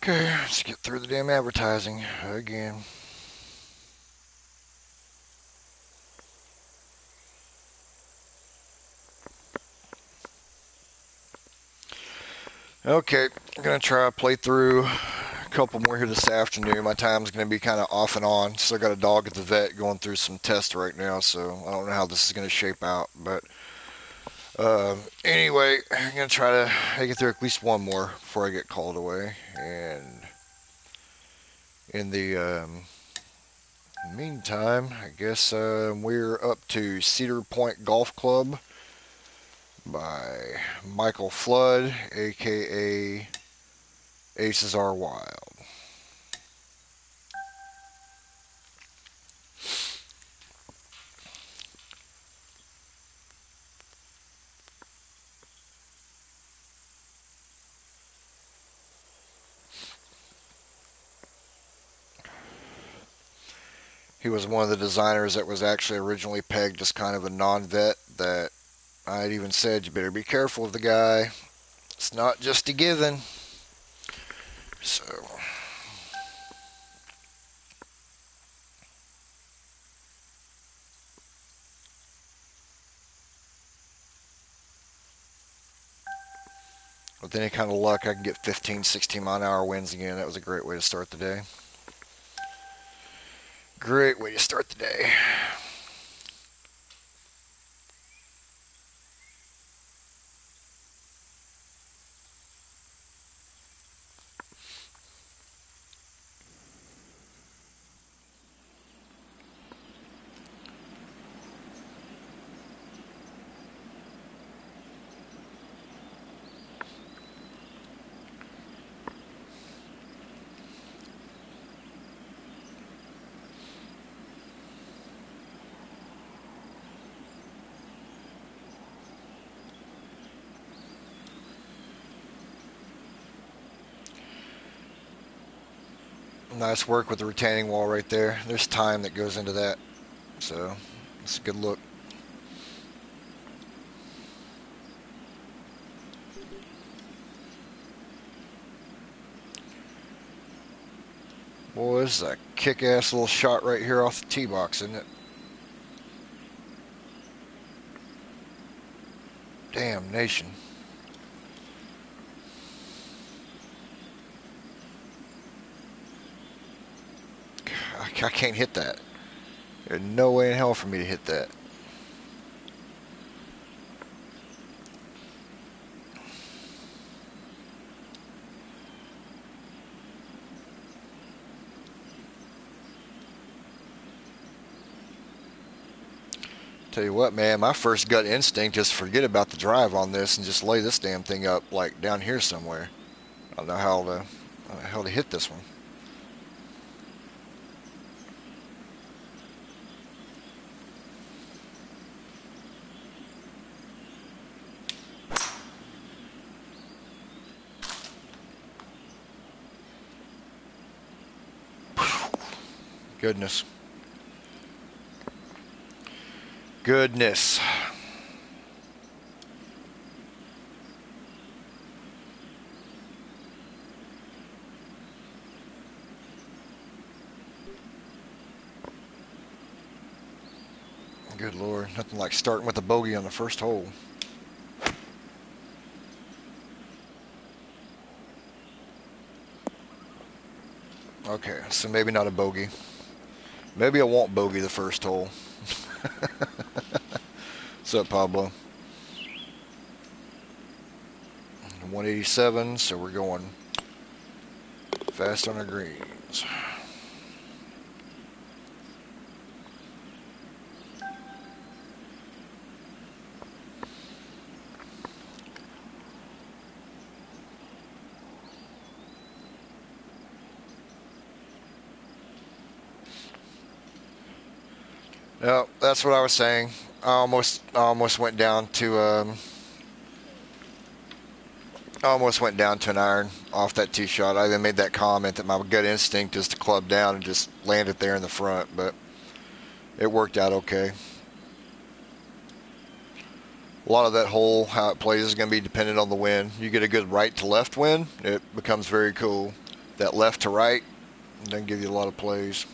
Okay, let's get through the damn advertising again. Okay, I'm gonna try to play through a couple more here this afternoon. My time's gonna be kind of off and on. Still got a dog at the vet going through some tests right now, so I don't know how this is gonna shape out. But anyway, I'm gonna try to make it through at least one more before I get called away. And in the meantime, I guess we're up to Cedar Point Golf Club by Michael Flood, aka Aces Are Wild. He was one of the designers that was actually originally pegged as kind of a non-vet that I'd even said you better be careful of the guy. It's not just a given. So, with any kind of luck, I can get 15, 16 mile an hour winds again. That was a great way to start the day. Great way to start the day. Nice work with the retaining wall right there. There's time that goes into that. So, it's a good look. Boy, this is a kick-ass little shot right here off the tee box, isn't it? Damn nation. I can't hit that. There's no way in hell for me to hit that. Tell you what, man, my first gut instinct is forget about the drive on this and just lay this damn thing up like down here somewhere. I don't know how to hit this one. Goodness. Goodness. Good Lord. Nothing like starting with a bogey on the first hole. Okay, so maybe not a bogey. Maybe I won't bogey the first hole. What's up, Pablo? 187, so we're going fast on our greens. No, that's what I was saying. I almost went down to almost went down to an iron off that tee shot. I even made that comment that my gut instinct is to club down and just land it there in the front, but it worked out okay. A lot of that hole, how it plays, is going to be dependent on the wind. You get a good right to left wind, it becomes very cool. that left to right doesn't give you a lot of plays.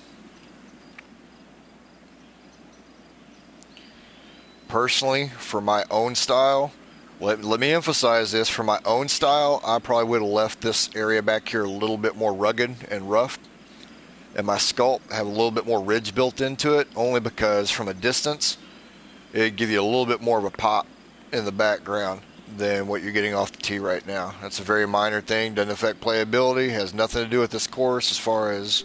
Personally, for my own style, let me emphasize this, for my own style, I probably would have left this area back here a little bit more rugged and rough, and my sculpt have a little bit more ridge built into it, only because from a distance, it'd give you a little bit more of a pop in the background than what you're getting off the tee right now. That's a very minor thing, doesn't affect playability, has nothing to do with this course as far as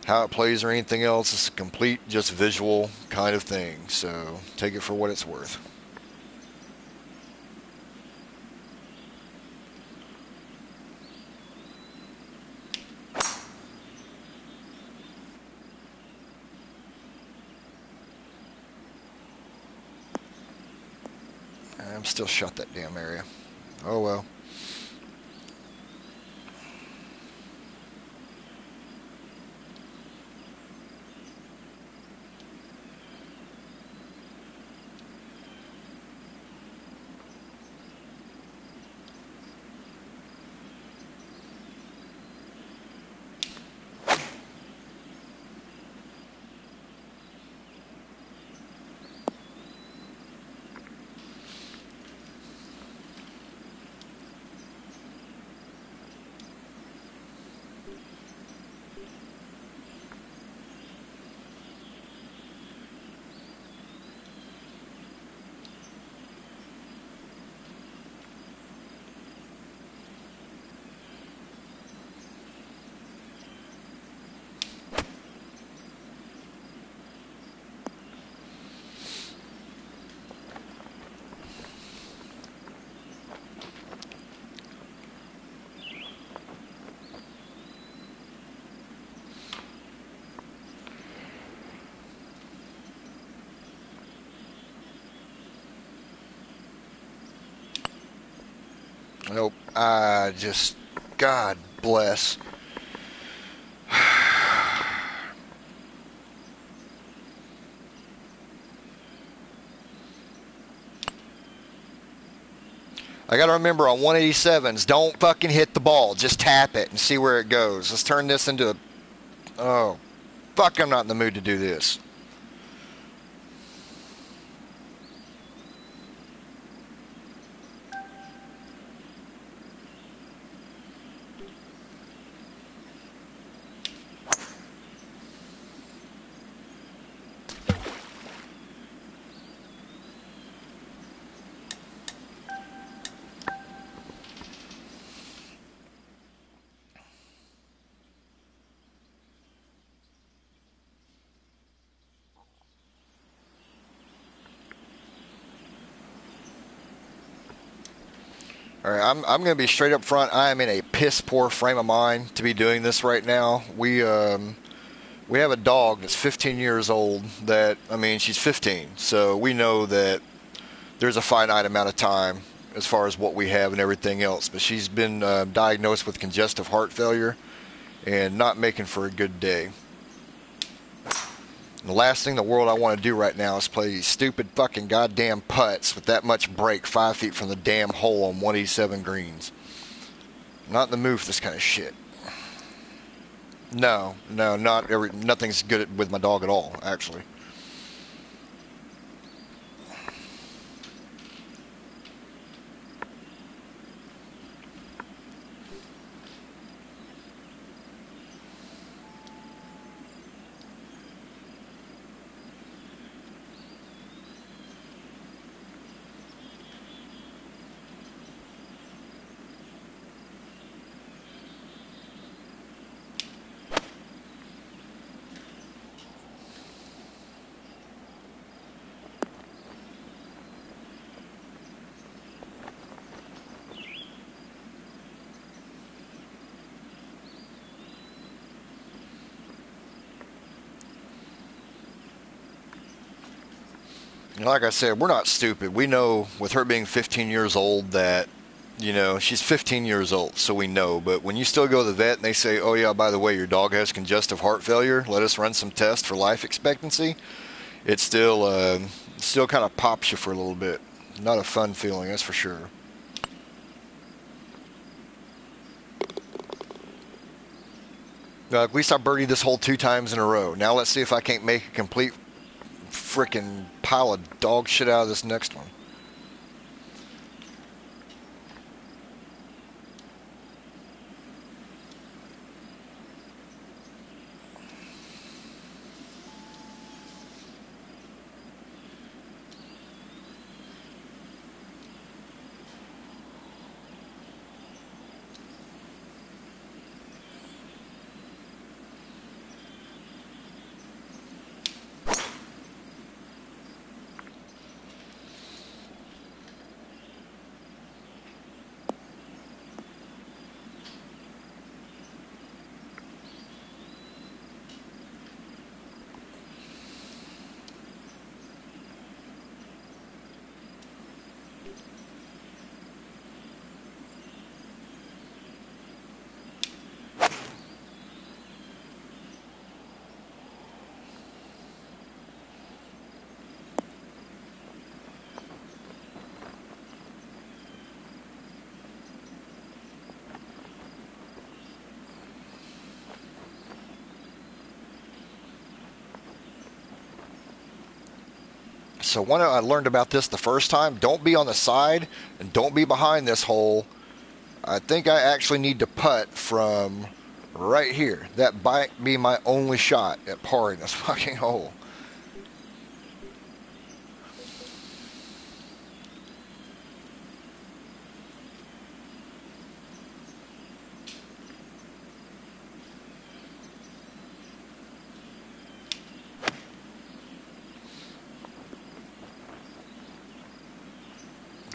how it plays or anything else. It's a complete just visual kind of thing, so take it for what it's worth. I'm still shot that damn area. Oh well. Nope. I just, God bless. I got to remember on 187s, don't fucking hit the ball. Just tap it and see where it goes. Let's turn this into a... Oh, fuck, I'm not in the mood to do this. All right, I'm going to be straight up front. I am in a piss poor frame of mind to be doing this right now. We have a dog that's 15 years old. That, I mean, she's 15, so we know that there's a finite amount of time as far as what we have and everything else. But she's been diagnosed with congestive heart failure and not making for a good day. The last thing in the world I want to do right now is play these stupid fucking goddamn putts with that much break 5 feet from the damn hole on 187 greens. Not in the mood for this kind of shit. No, nothing's good with my dog at all, actually. Like I said, we're not stupid. We know with her being 15 years old that, you know, she's 15 years old, so we know. But when you still go to the vet and they say, oh, yeah, by the way, your dog has congestive heart failure, let us run some tests for life expectancy, it still kind of pops you for a little bit. Not a fun feeling, that's for sure. At least I birdied this hole 2 times in a row. Now let's see if I can't make a complete freaking pile of dog shit out of this next one. So one I learned about this the first time, don't be on the side and don't be behind this hole. I think I actually need to putt from right here. That might be my only shot at par in this fucking hole.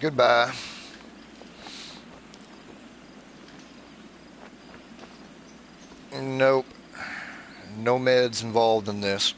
Goodbye. Nope. No meds involved in this.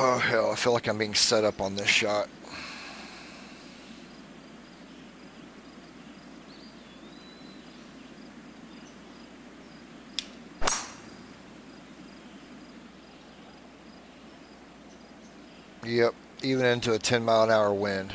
Oh, hell, I feel like I'm being set up on this shot. Yep, even into a 10-mile-an-hour wind.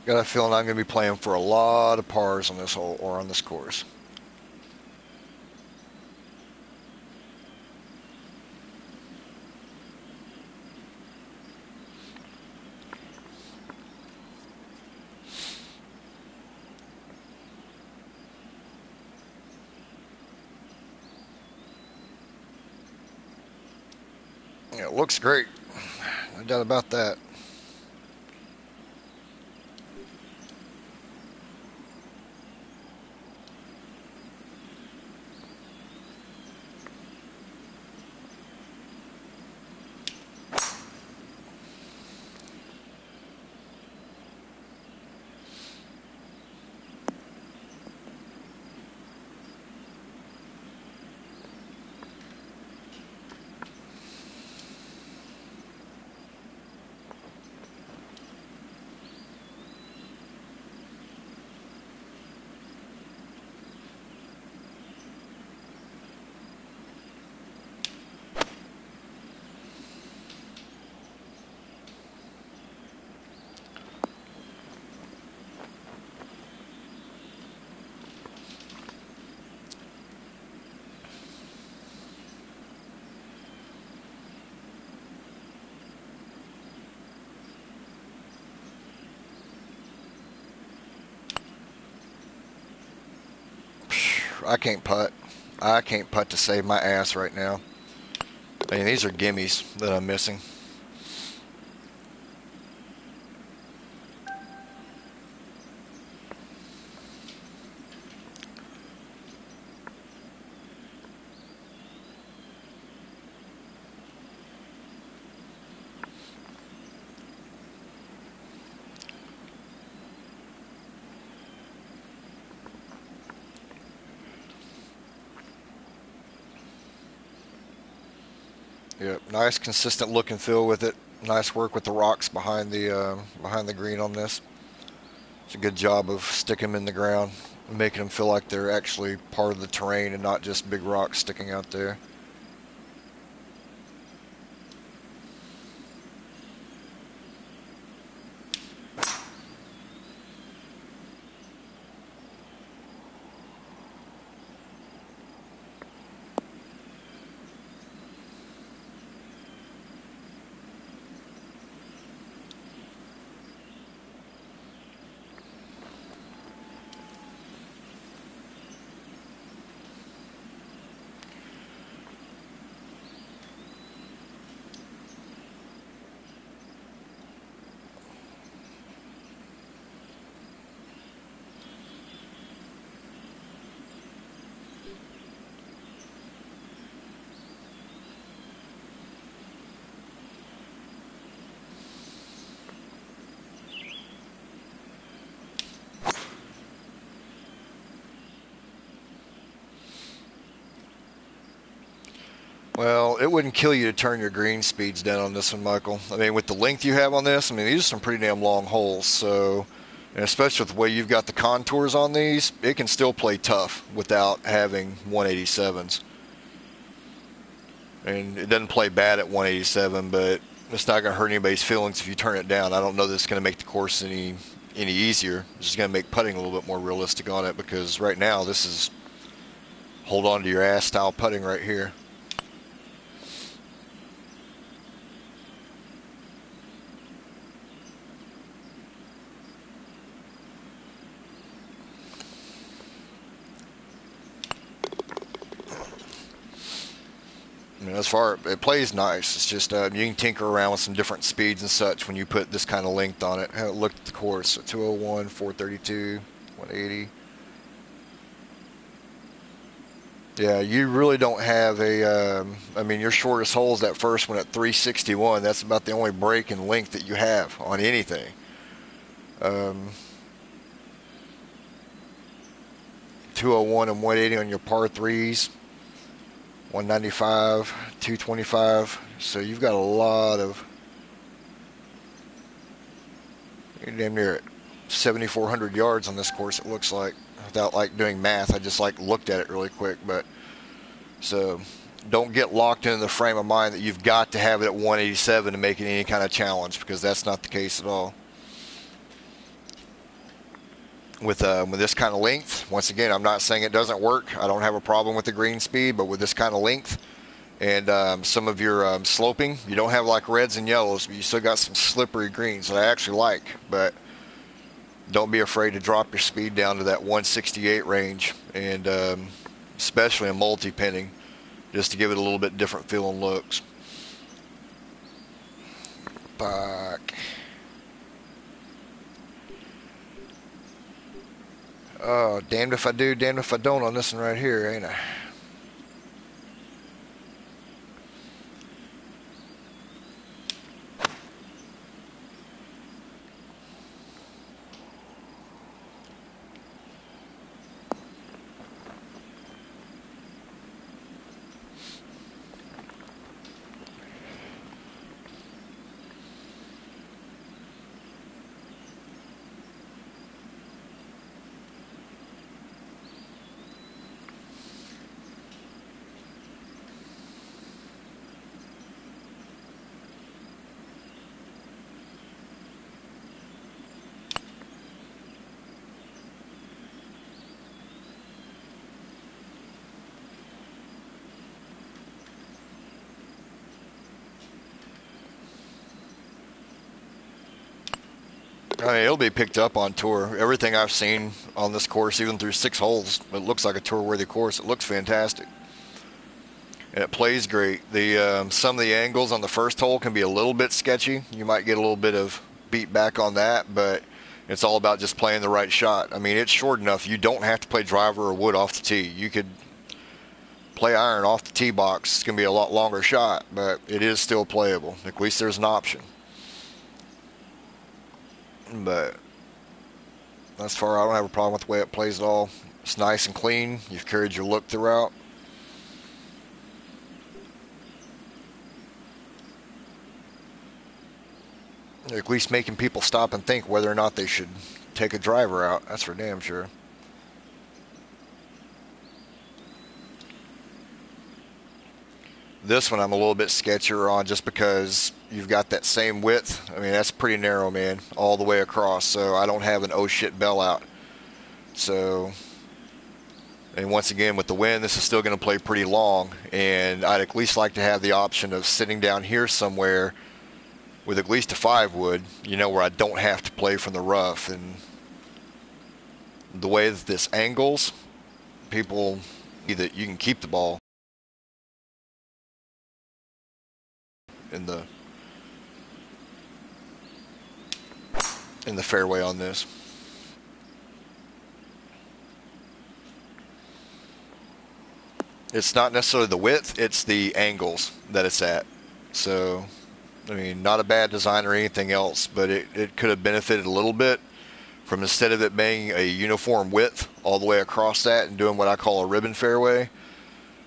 Got a feeling I'm going to be playing for a lot of pars on this hole or on this course. Yeah, it looks great. No doubt about that. I can't putt. I can't putt to save my ass right now. I mean, these are gimmies that I'm missing. Yep, nice consistent look and feel with it. Nice work with the rocks behind the green on this. It's a good job of sticking them in the ground, making them feel like they're actually part of the terrain and not just big rocks sticking out there. Well, it wouldn't kill you to turn your green speeds down on this one, Michael. I mean, with the length you have on this, I mean, these are some pretty damn long holes. So, and especially with the way you've got the contours on these, it can still play tough without having 187s. And it doesn't play bad at 187, but it's not going to hurt anybody's feelings if you turn it down. I don't know that it's going to make the course any easier. It's just going to make putting a little bit more realistic on it because right now this is hold on to your ass style putting right here. I mean, as far it plays nice. It's just you can tinker around with some different speeds and such when you put this kind of length on it. Have it look at the course. So 201, 432, 180. Yeah, you really don't have a. I mean, your shortest hole is that first one at 361. That's about the only break in length that you have on anything. Um, 201 and 180 on your par threes. 195, 225. So you've got a lot of. You're damn near it. 7,400 yards on this course. It looks like without like doing math. I just like looked at it really quick, but so don't get locked into the frame of mind that you've got to have it at 187 to make it any kind of challenge because that's not the case at all. With this kind of length, once again, I'm not saying it doesn't work. I don't have a problem with the green speed, but with this kind of length and some of your sloping, you don't have like reds and yellows, but you still got some slippery greens that I actually like. But don't be afraid to drop your speed down to that 168 range, and especially in multi-pinning, just to give it a little bit different feel and looks. Fuck. Oh, damned if I do, damned if I don't on this one right here, ain't I? I mean, it'll be picked up on tour. Everything I've seen on this course, even through 6 holes, it looks like a tour-worthy course. It looks fantastic, and it plays great. The some of the angles on the first hole can be a little bit sketchy. You might get a little bit of beat back on that, but it's all about just playing the right shot. I mean, it's short enough. You don't have to play driver or wood off the tee. You could play iron off the tee box. It's going to be a lot longer shot, but it is still playable. At least there's an option. But thus far, I don't have a problem with the way it plays at all. It's nice and clean. You've carried your look throughout. At least making people stop and think whether or not they should take a driver out. That's for damn sure. This one I'm a little bit sketchier on just because you've got that same width. I mean, that's pretty narrow, man, all the way across. So I don't have an oh shit bell out. So, and once again, with the wind, this is still going to play pretty long. And I'd at least like to have the option of sitting down here somewhere with at least a 5-wood, you know, where I don't have to play from the rough. And the way that this angles, people, either you can keep the ball in the fairway on this. It's not necessarily the width, it's the angles that it's at. So, I mean, not a bad design or anything else, but it could have benefited a little bit from, instead of it being a uniform width all the way across that and doing what I call a ribbon fairway,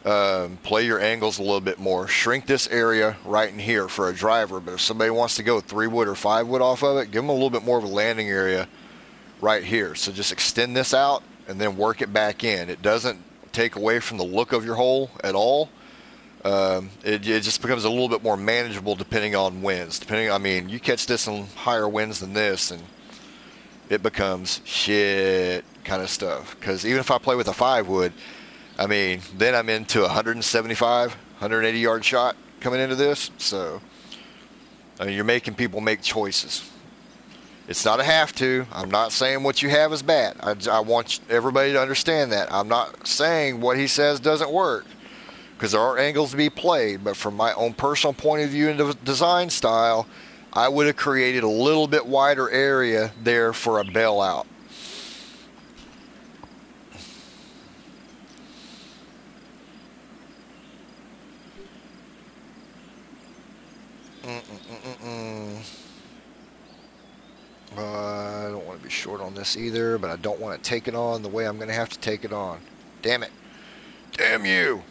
play your angles a little bit more. Shrink this area right in here for a driver, but if somebody wants to go 3-wood or 5-wood off of it, give them a little bit more of a landing area right here. So just extend this out and then work it back in. It doesn't take away from the look of your hole at all. It just becomes a little bit more manageable depending on winds. I mean, you catch this in higher winds than this, and it becomes shit kind of stuff. Because even if I play with a 5-wood, I mean, then I'm into 175, 180 yard shot coming into this. So, I mean, you're making people make choices. It's not a have to. I'm not saying what you have is bad. I want everybody to understand that. I'm not saying what he says doesn't work, because there are angles to be played. But from my own personal point of view and the design style, I would have created a little bit wider area there for a bailout. I don't want to be short on this either, but I don't want to take it on the way I'm going to have to take it on. Damn it. Damn you.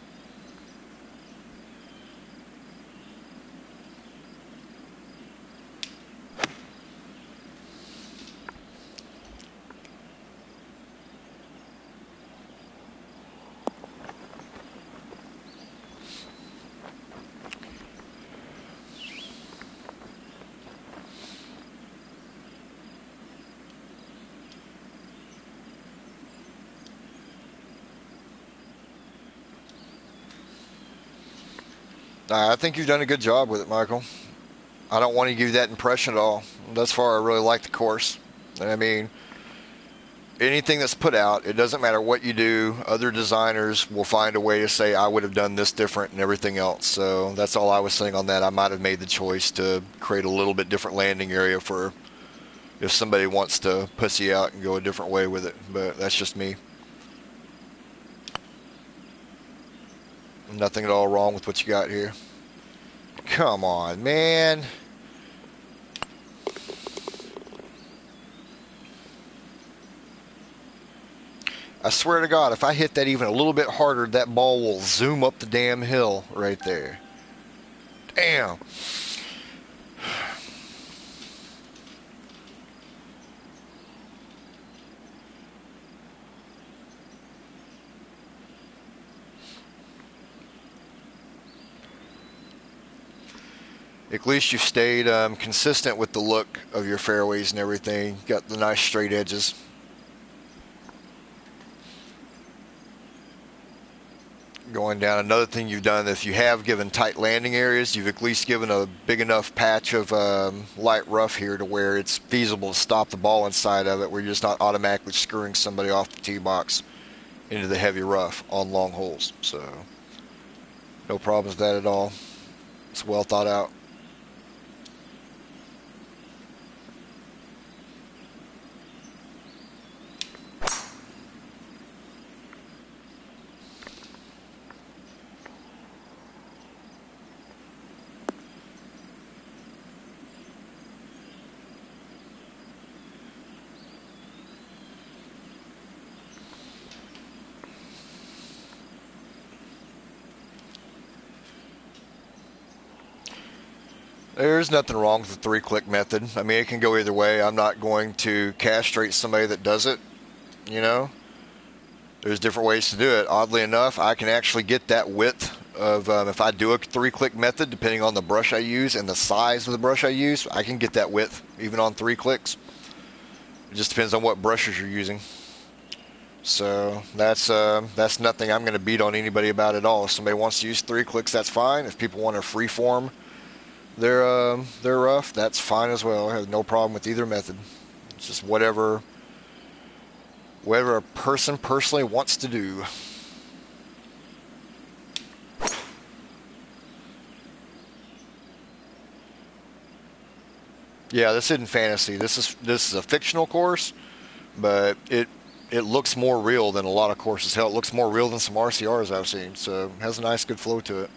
I think you've done a good job with it, Michael. I don't want to give you that impression at all. Thus far, I really like the course. I mean, anything that's put out, it doesn't matter what you do, other designers will find a way to say, I would have done this different and everything else. So that's all I was saying on that. I might have made the choice to create a little bit different landing area for if somebody wants to pussy out and go a different way with it. But that's just me. Nothing at all wrong with what you got here. Come on, man. I swear to God, if I hit that even a little bit harder, that ball will zoom up the damn hill right there. Damn. At least you've stayed consistent with the look of your fairways and everything. Got the nice straight edges. Going down, another thing you've done, if you have given tight landing areas, you've at least given a big enough patch of light rough here to where it's feasible to stop the ball inside of it, where you're just not automatically screwing somebody off the tee box into the heavy rough on long holes. So no problems with that at all. It's well thought out. There's nothing wrong with the 3-click method. I mean, it can go either way. I'm not going to castrate somebody that does it, you know. There's different ways to do it. Oddly enough, I can actually get that width of, if I do a 3-click method, depending on the brush I use and the size of the brush I use, I can get that width even on 3 clicks. It just depends on what brushes you're using. So that's nothing I'm going to beat on anybody about at all. If somebody wants to use 3 clicks, that's fine. If people want to freeform their rough, that's fine as well. I have no problem with either method. It's just whatever a person personally wants to do. Yeah, this isn't fantasy. This is a fictional course, but it looks more real than a lot of courses. Hell, it looks more real than some RCRs I've seen. So it has a nice, good flow to it.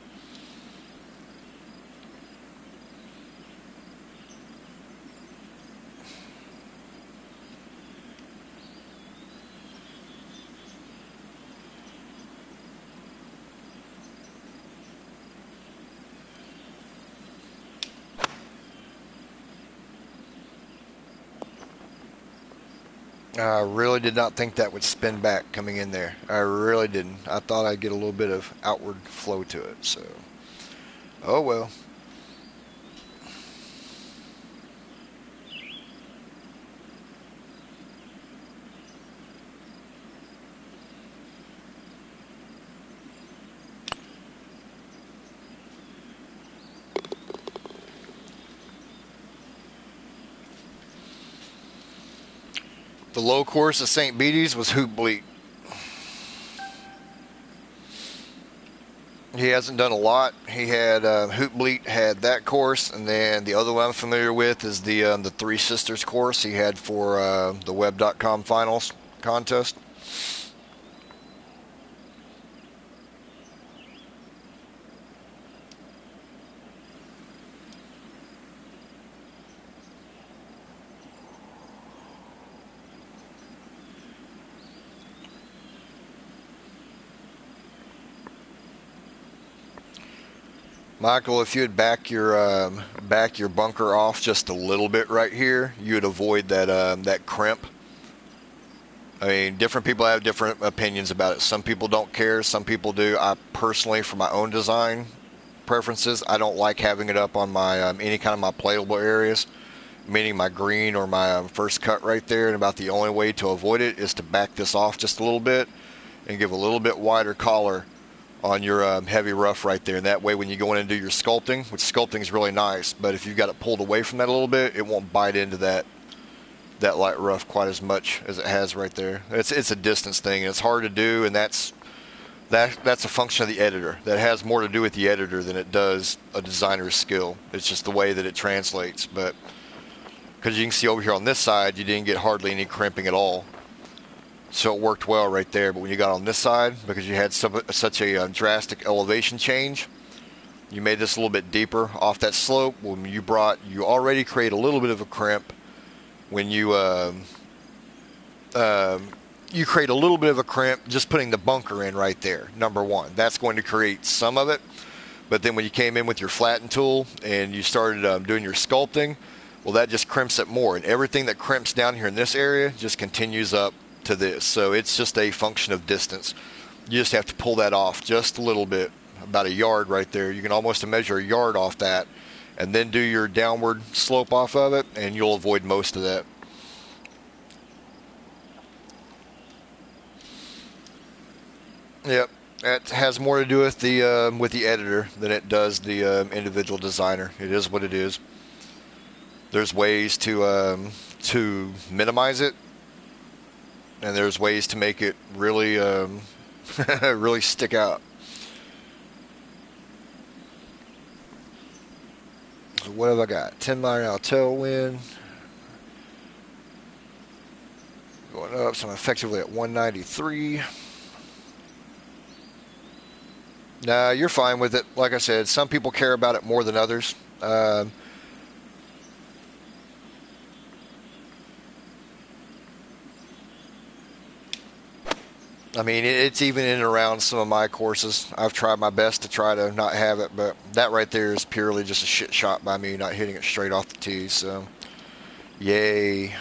I really did not think that would spin back coming in there. I really didn't. I thought I'd get a little bit of outward flow to it. So, oh well. The low course at St. Beatty's was Hoop Bleak. He hasn't done a lot. He had Hoop Bleak had that course, and then the other one I'm familiar with is the Three Sisters course he had for the Web.com finals contest. Michael, if you would back your bunker off just a little bit right here, you would avoid that crimp. I mean, different people have different opinions about it. Some people don't care. Some people do. I personally, for my own design preferences, I don't like having it up on my any kind of my playable areas, meaning my green or my first cut right there. And about the only way to avoid it is to back this off just a little bit and give a little bit wider collar on your heavy rough right there. And that way when you go in and do your sculpting, which sculpting is really nice, but if you've got it pulled away from that a little bit, it won't bite into that that light rough quite as much as it has right there. It's a distance thing, and it's hard to do, and that's a function of the editor. That has more to do with the editor than it does a designer's skill. It's just the way that it translates. But because you can see over here on this side, you didn't get hardly any crimping at all. So it worked well right there. But when you got on this side, because you had such a drastic elevation change, you made this a little bit deeper off that slope. When you already create a little bit of a crimp when you create a little bit of a crimp just putting the bunker in right there. Number one, that's going to create some of it. But then when you came in with your flatten tool and you started doing your sculpting, well, that just crimps it more. And everything that crimps down here in this area just continues up to this. So it's just a function of distance. You just have to pull that off just a little bit, about a yard right there. You can almost measure a yard off that and then do your downward slope off of it, and you'll avoid most of that. Yep, it has more to do with the editor than it does the individual designer. It is what it is. There's ways to minimize it, and there's ways to make it really really stick out. So what have I got? 10 mile an hour tailwind. Going up, so I'm effectively at 193. Nah, you're fine with it. Like I said, some people care about it more than others. I mean, it's even in and around some of my courses. I've tried my best to try to not have it, but that right there is purely just a shit shot by me not hitting it straight off the tee. So, yay.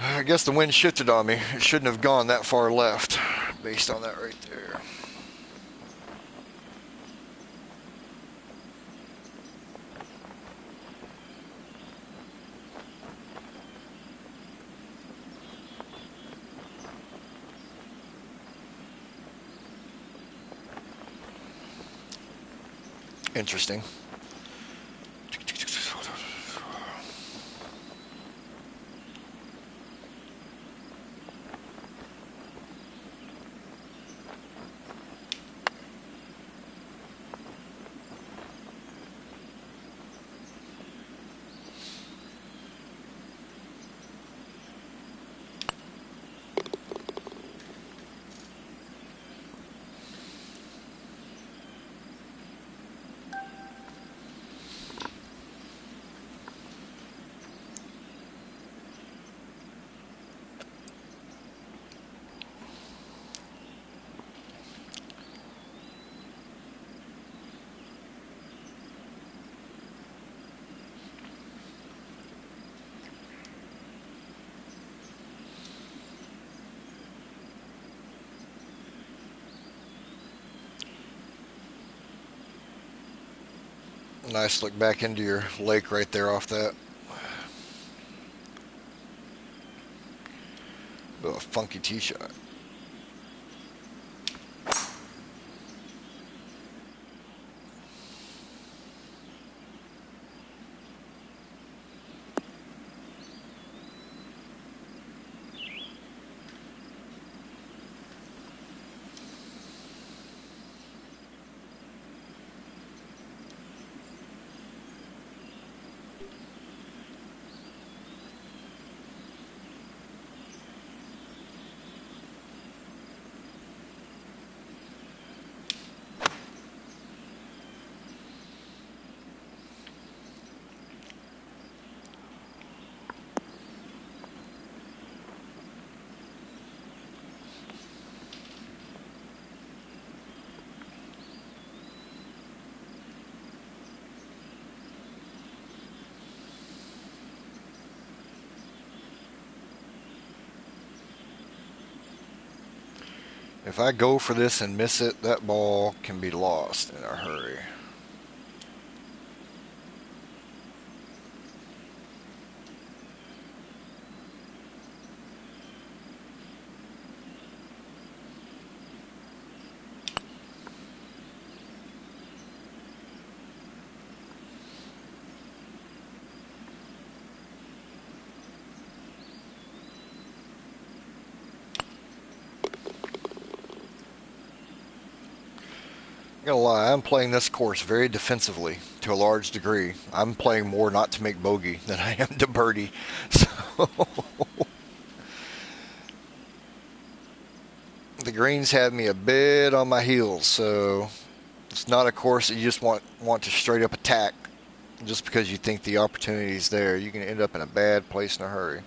I guess the wind shifted on me. It shouldn't have gone that far left based on that right there. Interesting. Nice look back into your lake right there off that. Bit of a funky tee shot. If I go for this and miss it, that ball can be lost in a hurry. I'm gonna lie, I'm playing this course very defensively to a large degree. I'm playing more not to make bogey than I am to birdie. So the greens have me a bit on my heels. So it's not a course that you just want to straight up attack just because you think the opportunity is there. You can end up in a bad place in a hurry.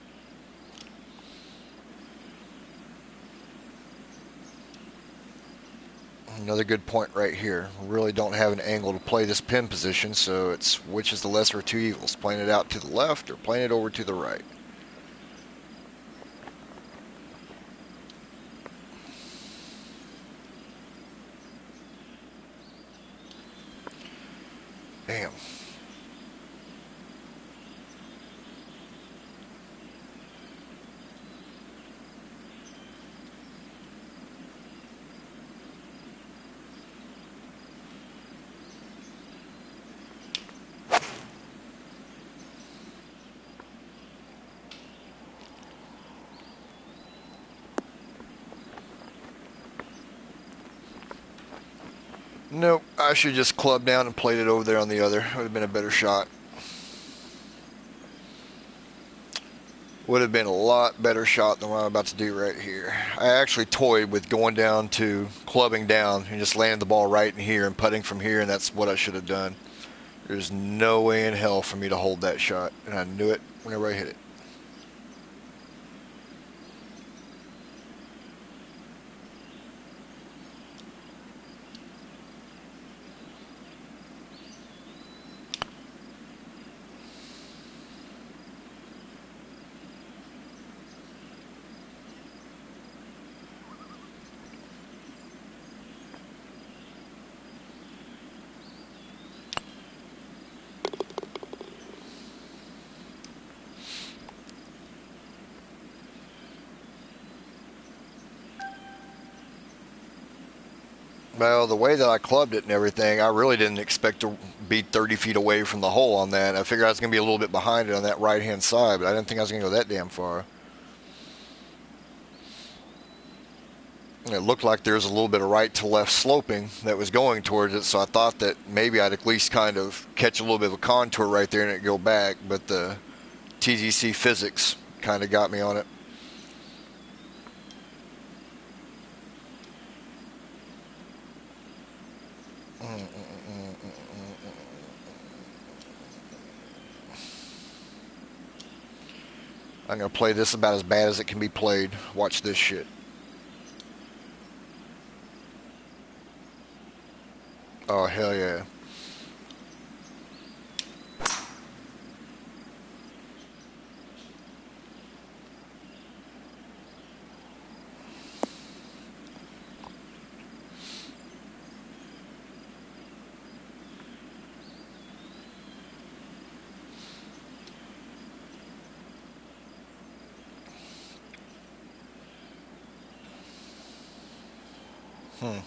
Another good point right here. Really don't have an angle to play this pin position, so it's which is the lesser of two evils, playing it out to the left or playing it over to the right. Damn. Nope, I should just club down and played it over there on the other. Would have been a better shot. Would have been a lot better shot than what I'm about to do right here. I actually toyed with going down to clubbing down and just landing the ball right in here and putting from here, and that's what I should have done. There's no way in hell for me to hold that shot, and I knew it whenever I hit it. Well, the way that I clubbed it and everything, I really didn't expect to be 30 feet away from the hole on that. I figured I was going to be a little bit behind it on that right hand side, but I didn't think I was going to go that damn far. It looked like there was a little bit of right to left sloping that was going towards it, so I thought that maybe I'd at least kind of catch a little bit of a contour right there and it'd go back, but the TGC physics kind of got me on it. I'm going to play this about as bad as it can be played. Watch this shit. Oh, hell yeah. Hmm.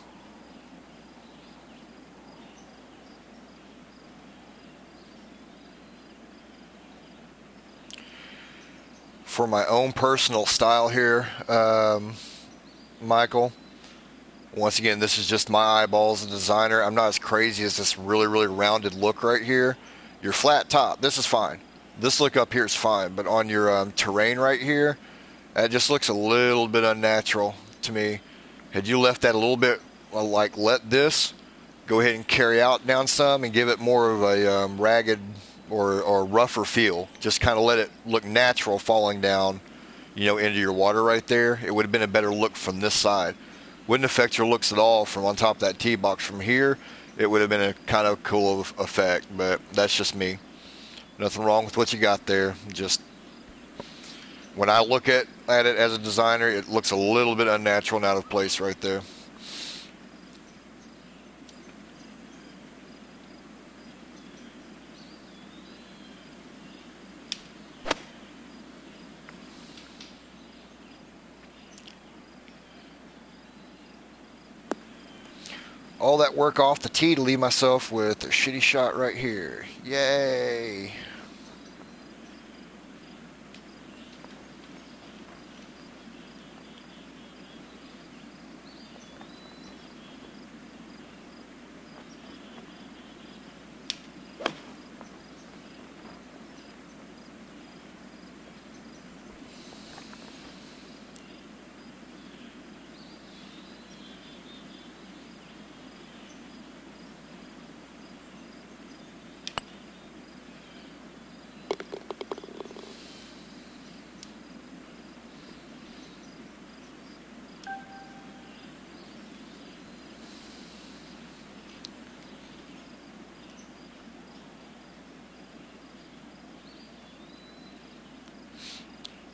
For my own personal style here, Michael, once again, this is just my eyeballs as a designer. I'm not as crazy as this really, really rounded look right here. Your flat top, this is fine. This look up here is fine, but on your terrain right here, that just looks a little bit unnatural to me. Had you left that a little bit, like let this go ahead and carry out down some and give it more of a ragged or rougher feel. Just kind of let it look natural falling down, into your water right there. It would have been a better look from this side. Wouldn't affect your looks at all from on top of that tee box from here. It would have been a kind of cool effect, but that's just me. Nothing wrong with what you got there. Just when I look at it as a designer, it looks a little bit unnatural and out of place right there. All that work off the tee to leave myself with a shitty shot right here. Yay!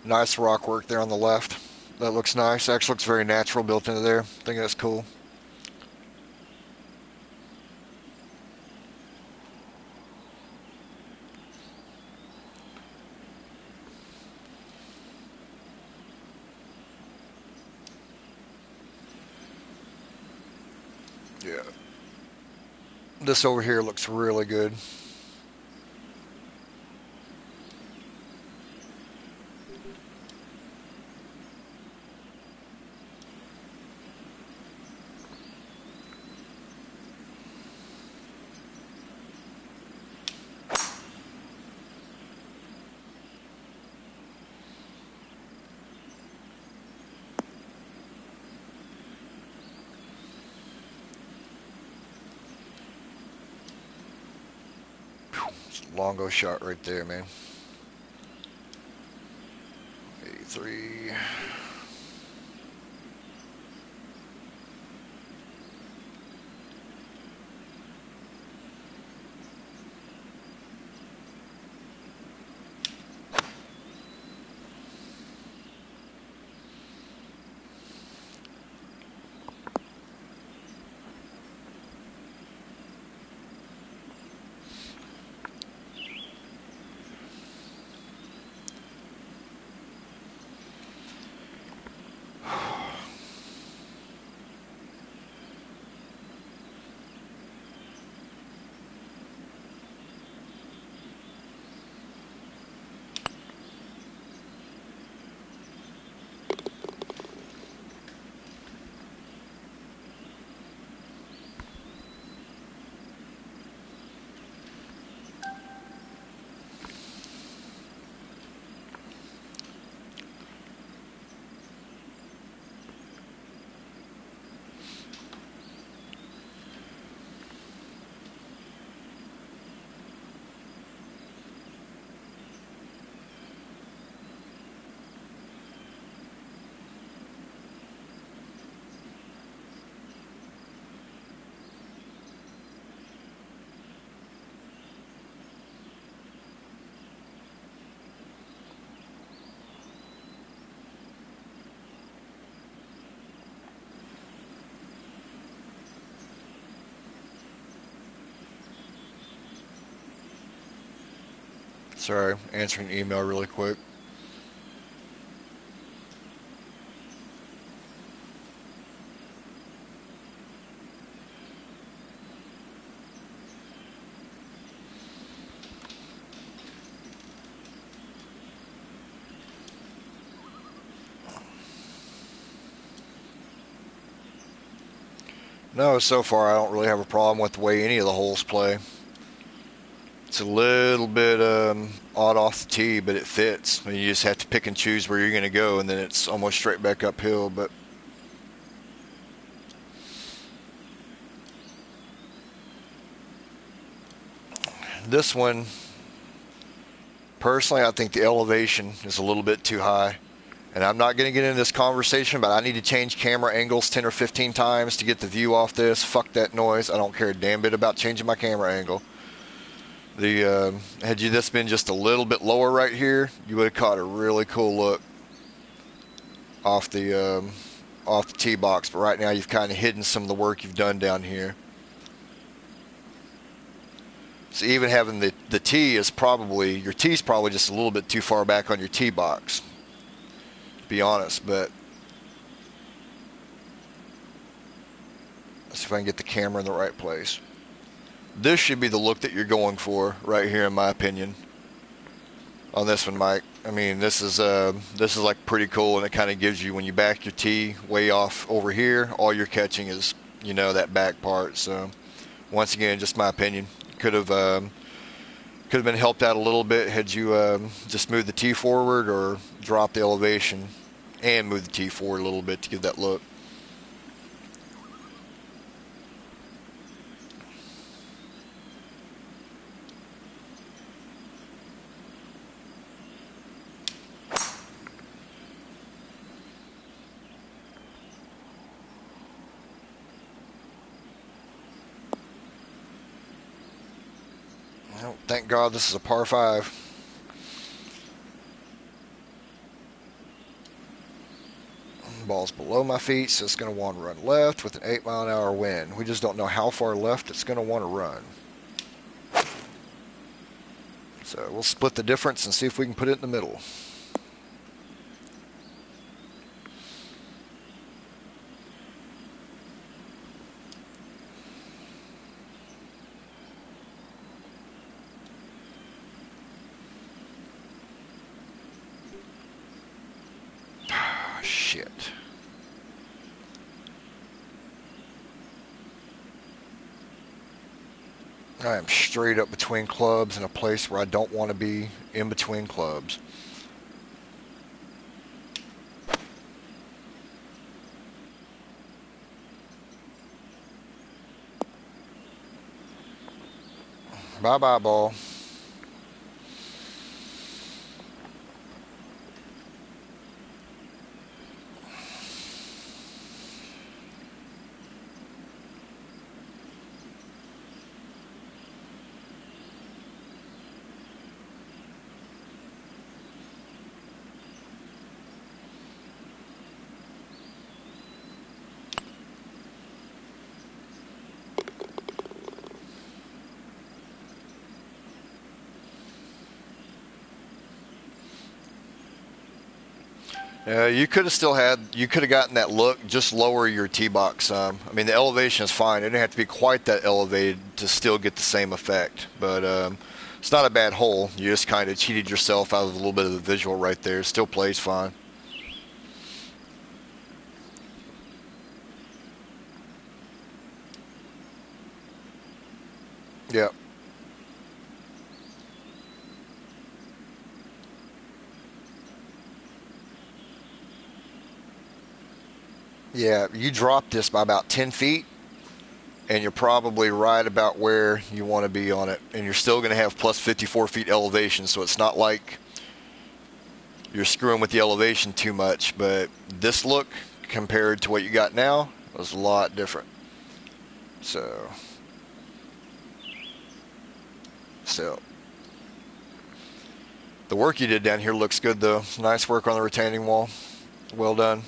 Nice rock work there on the left. That looks nice. Actually looks very natural built into there. I think that's cool. Yeah. This over here looks really good. It's a longo shot right there, man. 83. Sorry, answering email really quick. No, so far I don't really have a problem with the way any of the holes play. It's a little bit odd off the tee, but it fits. I mean, you just have to pick and choose where you're going to go, and then it's almost straight back uphill. But this one, personally, I think the elevation is a little bit too high. And I'm not going to get into this conversation, but I need to change camera angles 10 or 15 times to get the view off this. Fuck that noise. I don't care a damn bit about changing my camera angle. Had you this been just a little bit lower right here, you would have caught a really cool look off the tee box. But right now, you've kind of hidden some of the work you've done down here. So even having the tee is probably, your tee's probably just a little bit too far back on your tee box, to be honest. But let's see if I can get the camera in the right place. This should be the look that you're going for right here, in my opinion. On this one, Mike. I mean, this is like pretty cool, and it kind of gives you, when you back your tee way off over here, all you're catching is, you know, that back part. So once again, just my opinion. Could have been helped out a little bit had you just moved the tee forward or dropped the elevation and moved the tee forward a little bit to give that look. Well, thank God this is a par 5. Ball's below my feet, so it's going to want to run left with an 8-mile-an-hour wind. We just don't know how far left it's going to want to run. So we'll split the difference and see if we can put it in the middle. Shit. I am straight up between clubs in a place where I don't want to be in between clubs. Bye-bye, ball. You could have gotten that look. Just lower your tee box some. I mean, the elevation is fine. It didn't have to be quite that elevated to still get the same effect. But it's not a bad hole. You just kind of cheated yourself out of a little bit of the visual right there. It still plays fine. Yeah. Yeah, you dropped this by about 10 feet, and you're probably right about where you want to be on it. And you're still going to have plus 54 feet elevation, so it's not like you're screwing with the elevation too much. But this look, compared to what you got now, was a lot different. So the work you did down here looks good, though. Nice work on the retaining wall. Well done.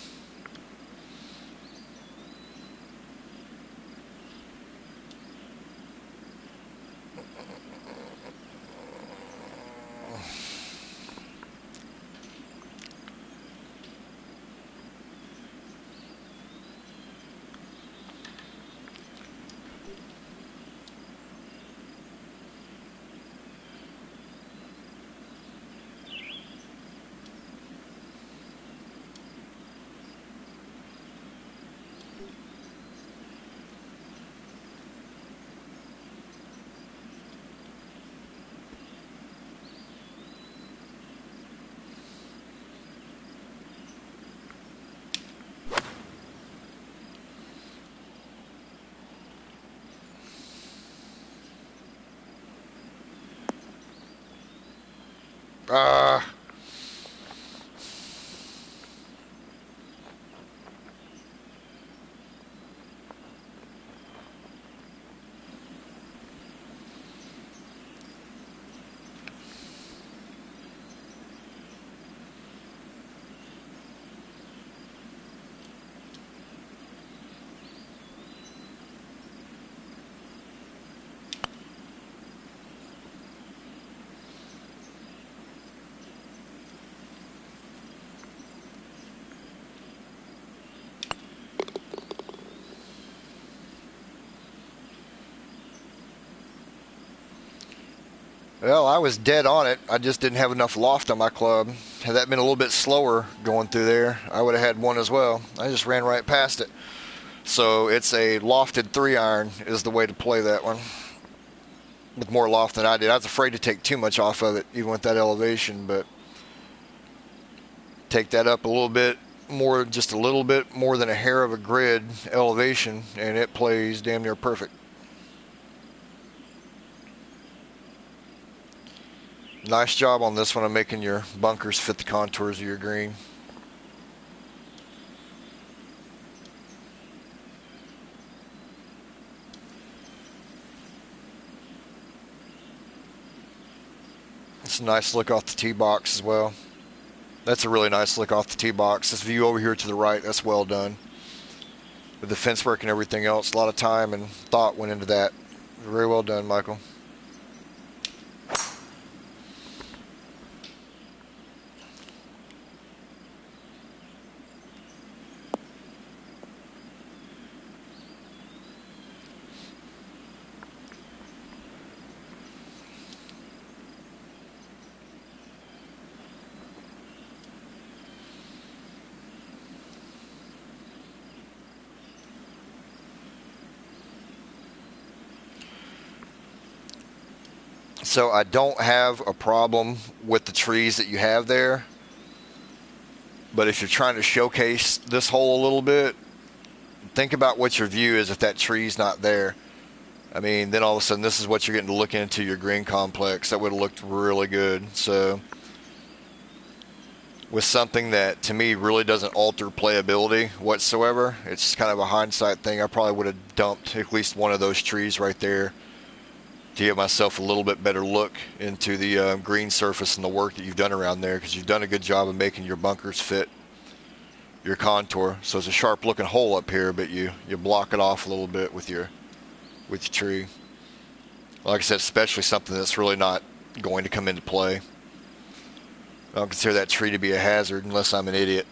Ah. Well, I was dead on it. I just didn't have enough loft on my club. Had that been a little bit slower going through there, I would have had one as well. I just ran right past it. So it's a lofted 3-iron is the way to play that one. With more loft than I did. I was afraid to take too much off of it, even with that elevation, but take that up a little bit more, just a little bit more than a hair of a grid elevation, and it plays damn near perfect. Nice job on this one of making your bunkers fit the contours of your green. It's a nice look off the tee box as well. That's a really nice look off the tee box. This view over here to the right, that's well done. With the fence work and everything else, a lot of time and thought went into that. Very well done, Michael. So I don't have a problem with the trees that you have there. But if you're trying to showcase this hole a little bit, think about what your view is if that tree's not there. I mean, then all of a sudden this is what you're getting to look into your green complex. That would have looked really good. So with something that to me really doesn't alter playability whatsoever, it's just kind of a hindsight thing. I probably would have dumped at least one of those trees right there to give myself a little bit better look into the green surface and the work that you've done around there, because you've done a good job of making your bunkers fit your contour. So it's a sharp looking hole up here, but you block it off a little bit with your tree. Like I said, especially something that's really not going to come into play. I don't consider that tree to be a hazard unless I'm an idiot.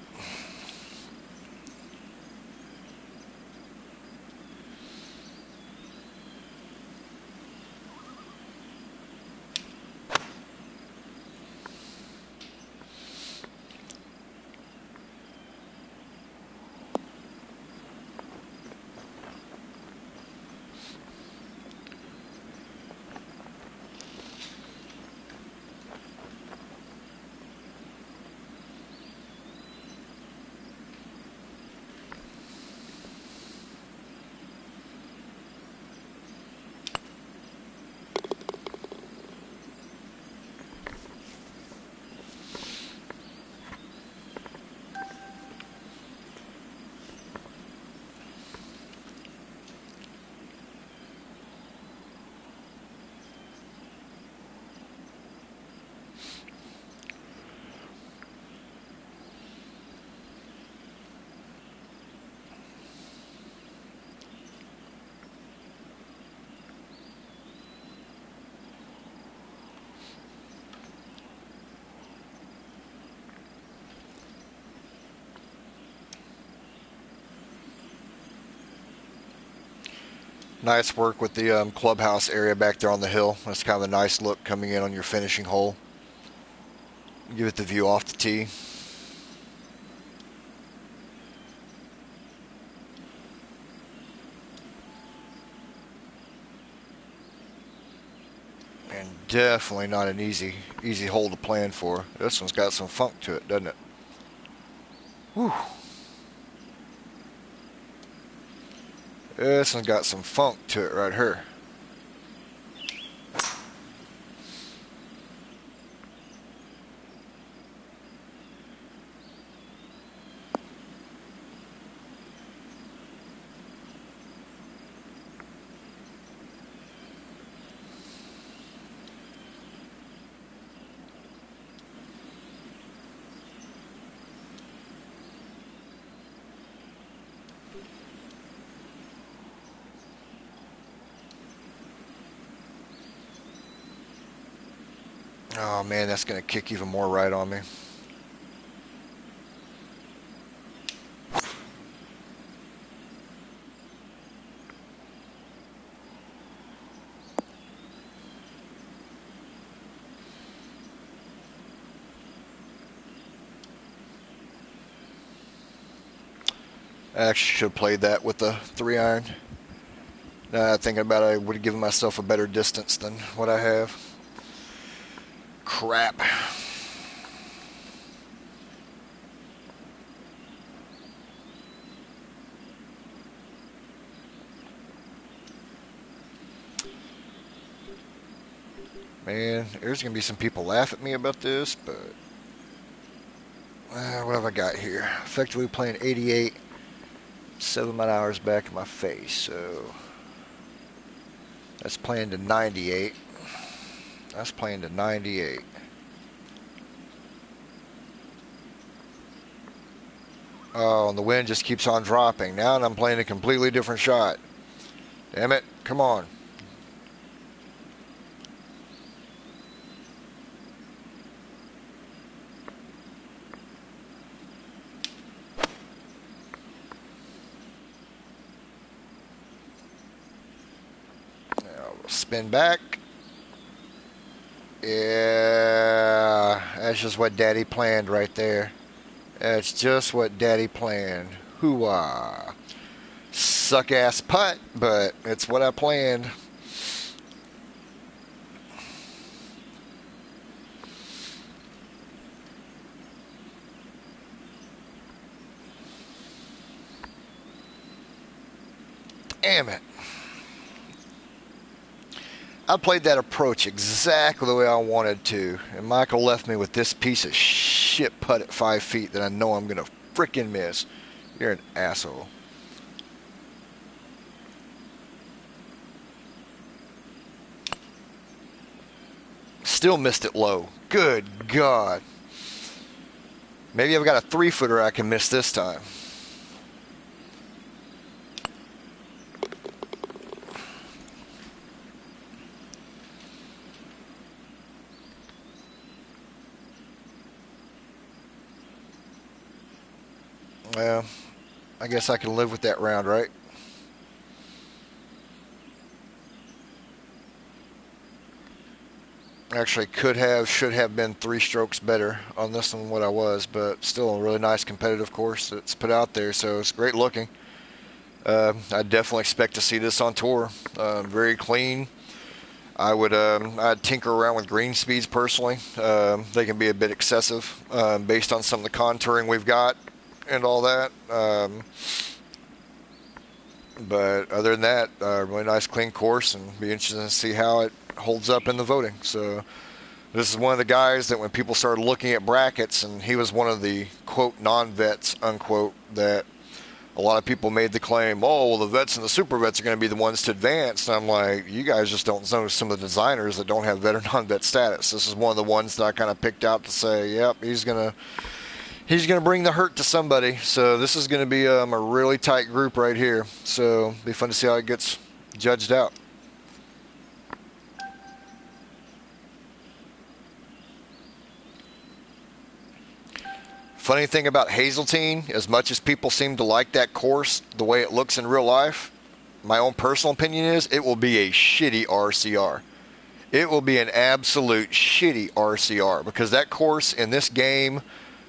Nice work with the clubhouse area back there on the hill. That's kind of a nice look coming in on your finishing hole. Give it the view off the tee. And definitely not an easy hole to plan for. This one's got some funk to it, doesn't it? Whew. This one's got some funk to it right here. Oh man, that's going to kick even more right on me. I actually should have played that with the 3-iron. Now thinking about it, I would have given myself a better distance than what I have. Crap. Man, there's going to be some people laugh at me about this, but what have I got here? Effectively playing 88, 7 mile hours back in my face, so that's playing to 98. That's playing to 98. Oh, and the wind just keeps on dropping. Now I'm playing a completely different shot. Damn it, come on. Spin back. Yeah, that's just what Daddy planned right there. That's just what Daddy planned. Hoo-ah. Suck-ass putt, but it's what I planned. Damn it. I played that approach exactly the way I wanted to, and Michael left me with this piece of shit putt at 5 feet that I know I'm going to frickin' miss. You're an asshole. Still missed it low. Good God. Maybe I've got a 3-footer I can miss this time. Well, I guess I can live with that round, right? Actually, should have been 3 strokes better on this than what I was, but still a really nice competitive course that's put out there, so it's great looking. I definitely expect to see this on tour. Very clean. I'd tinker around with green speeds personally. They can be a bit excessive based on some of the contouring we've got and all that. But other than that, really nice clean course, and be interested to see how it holds up in the voting. So this is one of the guys that when people started looking at brackets, and he was one of the quote non-vets unquote that a lot of people made the claim, oh, well, the vets and the super vets are going to be the ones to advance. And I'm like, you guys just don't know some of the designers that don't have vet or non-vet status. This is one of the ones that I kind of picked out to say, yep, he's gonna bring the hurt to somebody. So this is going to be a really tight group right here. So it'll be fun to see how it gets judged out. Funny thing about Hazeltine, as much as people seem to like that course, the way it looks in real life, my own personal opinion is it will be a shitty RCR. It will be an absolute shitty RCR because that course in this game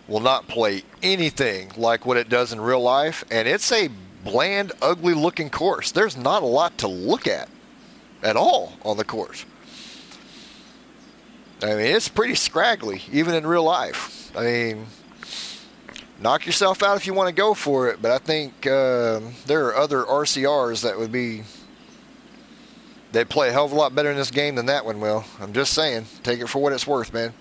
will not play anything like what it does in real life, and it's a bland, ugly looking course. There's not a lot to look at all on the course. I mean, it's pretty scraggly, even in real life. I mean, knock yourself out if you want to go for it, but I think there are other RCRs that would be, they'd play a hell of a lot better in this game than that one will. I'm just saying, take it for what it's worth, man.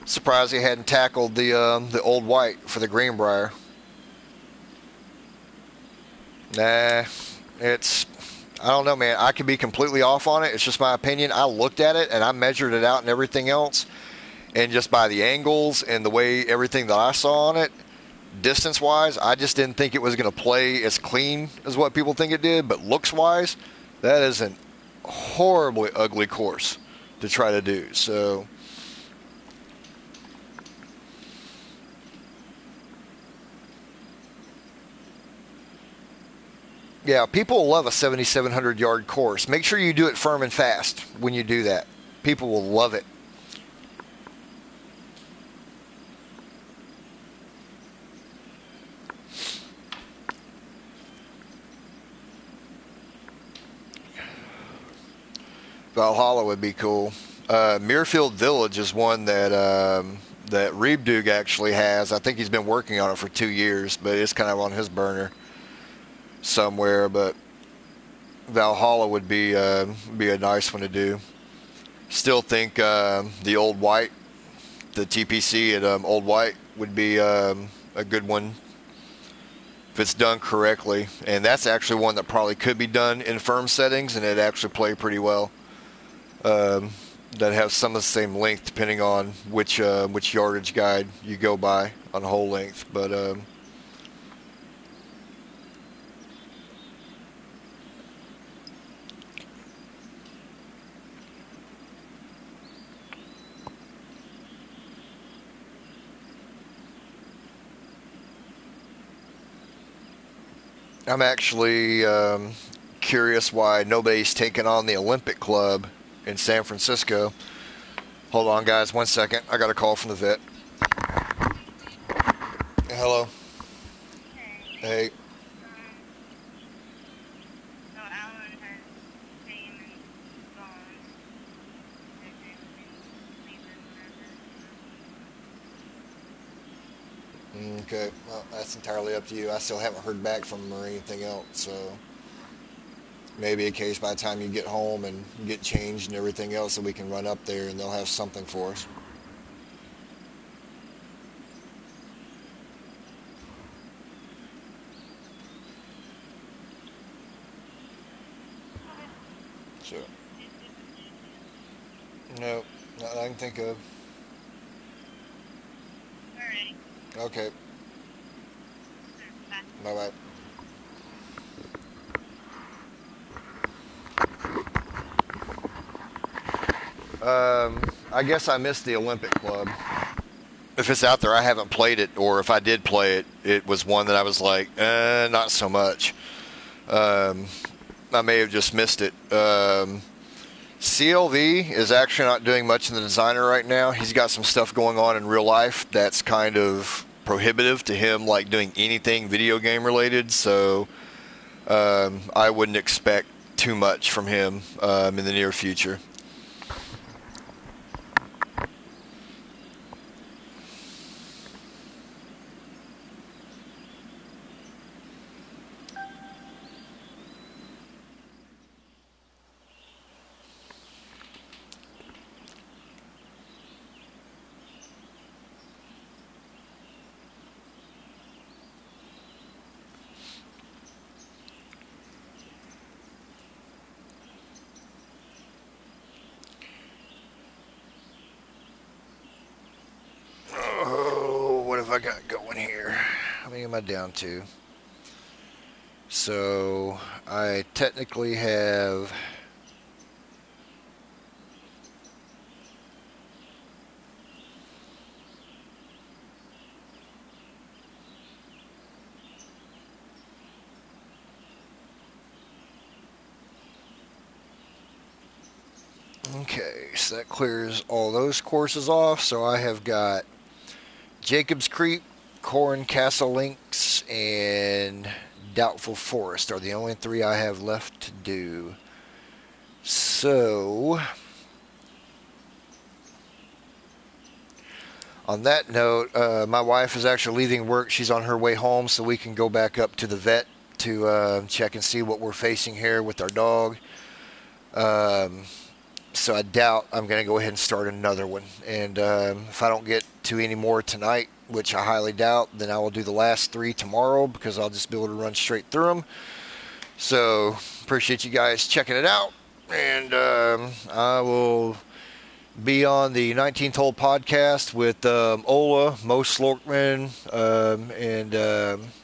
Surprised he hadn't tackled the old white for the Greenbrier. Nah, I don't know, man. I could be completely off on it. It's just my opinion. I looked at it and I measured it out and everything else. And just by the angles and the way everything that I saw on it, distance-wise, I just didn't think it was going to play as clean as what people think it did. But looks-wise, that is an horribly ugly course to try to do. So, yeah, people will love a 7,700 yard course. Make sure you do it firm and fast when you do that. People will love it. Valhalla would be cool. Muirfield Village is one that Reebdug actually has. I think he's been working on it for 2 years, but it's kind of on his burner somewhere. But Valhalla would be a nice one to do. Still think the Old White, the TPC at Old White would be a good one if it's done correctly. And that's actually one that probably could be done in firm settings, and it'd actually play pretty well. That have some of the same length depending on which yardage guide you go by on hole length. But I'm actually curious why nobody's taken on the Olympic Club in San Francisco. Hold on, guys, 1 second. I got a call from the vet. Hello. Hey. So Alan has pain and bones. Okay, well, that's entirely up to you. I still haven't heard back from him or anything else, so maybe a case by the time you get home and get changed and everything else that we can run up there and they'll have something for us. So, no, not that I can think of. Alrighty. Okay, Bye. bye-bye. I guess I missed the Olympic Club. If it's out there, I haven't played it, or if I did play it, it was one that I was like, not so much. I may have just missed it. CLV is actually not doing much in the designer right now. He's got some stuff going on in real life that's kind of prohibitive to him, like doing anything video game related. So I wouldn't expect too much from him in the near future. Oh, what have I got going here? How many am I down to? So I technically have okay, so that clears all those courses off. So I have got Jacobs Creek, Corn Castle Links, and Doubtful Forest are the only three I have left to do. So, on that note, my wife is actually leaving work. She's on her way home, so we can go back up to the vet to check and see what we're facing here with our dog. So I doubt I'm going to go ahead and start another one. And if I don't get to any more tonight, which I highly doubt, then I will do the last three tomorrow because I'll just be able to run straight through them. So appreciate you guys checking it out. And I will be on the 19th Hole podcast with Ola, Mo Slorkman, and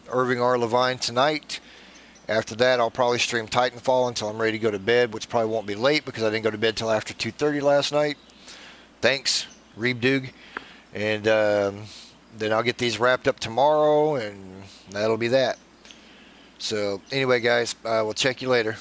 Irving R. Levine tonight. After that, I'll probably stream Titanfall until I'm ready to go to bed, which probably won't be late because I didn't go to bed till after 2:30 last night. Thanks, Reebdug. And then I'll get these wrapped up tomorrow, and that'll be that. So anyway, guys, we'll check you later.